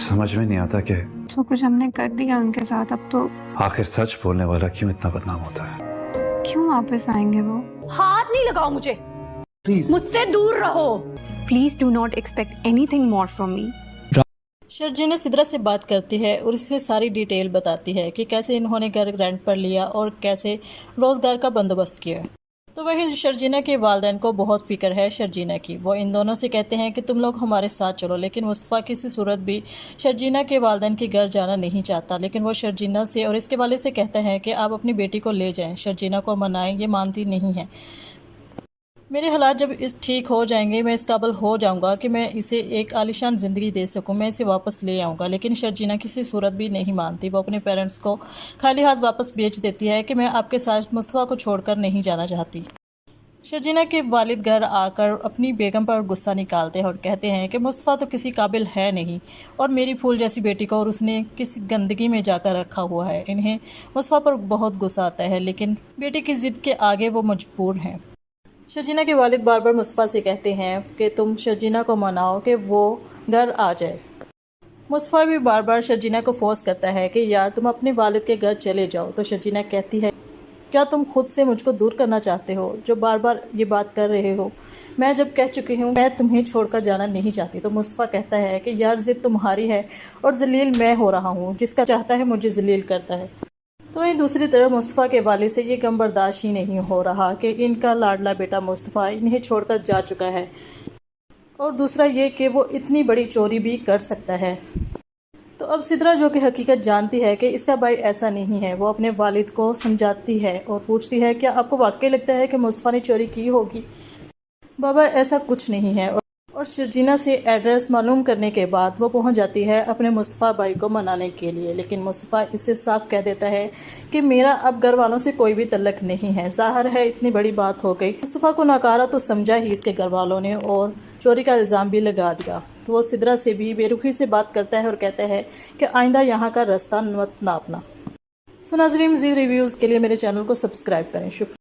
समझ में नहीं आता कि जो कुछ हमने कर दिया उनके साथ, अब तो आखिर सच बोलने वाला क्यों इतना बदनाम होता है। क्यों वापस आएंगे वो? हाथ नहीं लगाओ मुझे, प्लीज मुझसे दूर रहो। Please do not expect anything more from me. Sharjeena Sidra से बात करती है और उसे सारी डिटेल बताती है कि कैसे इन्होंने घर रेंट पर लिया और कैसे रोज़गार का बंदोबस्त किया। तो वहीं शर्जीना के वालिदैन को बहुत फ़िक्र है शर्जीना की। वो इन दोनों से कहते हैं कि तुम लोग हमारे साथ चलो, लेकिन मुस्तफ़ा किसी सूरत भी शर्जीना के वालिदैन के घर जाना नहीं चाहता। लेकिन वो शर्जीना से और इसके वाले से कहते हैं कि आप अपनी बेटी को ले जाएं, शर्जीना को मनाएं, ये मानती नहीं है। मेरे हालात जब इस ठीक हो जाएंगे, मैं इस काबिल हो जाऊंगा कि मैं इसे एक आलीशान ज़िंदगी दे सकूं, मैं इसे वापस ले आऊंगा। लेकिन शर्जीना किसी सूरत भी नहीं मानती। वो अपने पेरेंट्स को खाली हाथ वापस भेज देती है कि मैं आपके साथ मुस्तफ़ा को छोड़कर नहीं जाना चाहती। शर्जीना के वालिद घर आकर अपनी बेगम पर गुस्सा निकालते हैं और कहते हैं कि मुस्तफ़ा तो किसी काबिल है नहीं और मेरी फूल जैसी बेटी को और उसने किसी गंदगी में जाकर रखा हुआ है। इन्हें मुस्तफ़ा पर बहुत गुस्सा आता है, लेकिन बेटी की ज़िद के आगे वो मजबूर हैं। शर्जीना के वालिद बार बार मुस्तफ़ा से कहते हैं कि तुम शर्जीना को मनाओ कि वो घर आ जाए। मुस्तफ़ा भी बार बार शर्जीना को फोर्स करता है कि यार तुम अपने वालिद के घर चले जाओ। तो शर्जीना कहती है क्या तुम खुद से मुझको दूर करना चाहते हो, जो बार बार ये बात कर रहे हो? मैं जब कह चुकी हूँ मैं तुम्हें छोड़कर जाना नहीं चाहती। तो मुस्तफ़ा कहता है कि यार ज़िद तुम्हारी है और जलील मैं हो रहा हूँ, जिसका चाहता है मुझे जलील करता है। तो वहीं दूसरी तरफ मुस्तफ़ा के वालिद से ये गम बर्दाश्त ही नहीं हो रहा कि इनका लाडला बेटा मुस्तफ़ा इन्हें छोड़कर जा चुका है, और दूसरा ये कि वो इतनी बड़ी चोरी भी कर सकता है। तो अब सिद्रा जो कि हकीकत जानती है कि इसका भाई ऐसा नहीं है, वो अपने वालिद को समझाती है और पूछती है क्या आपको वाकई लगता है कि मुस्तफ़ा ने चोरी की होगी? बाबा ऐसा कुछ नहीं है। और शर्जीना से एड्रेस मालूम करने के बाद वो पहुंच जाती है अपने मुस्तफ़ा भाई को मनाने के लिए। लेकिन मुस्तफ़ा इससे साफ कह देता है कि मेरा अब घर वालों से कोई भी तल्लक नहीं है। ज़ाहिर है इतनी बड़ी बात हो गई। मुस्तफ़ा को नकारा तो समझा ही इसके घर वालों ने और चोरी का इल्ज़ाम भी लगा दिया। तो वो सिद्रा से भी बेरुखी से बात करता है और कहता है कि आइंदा यहाँ का रास्ता मत नापना। सो नाज़रीन, मज़ीद रिव्यूज़ के लिए मेरे चैनल को सब्सक्राइब करें। शुक्रिया।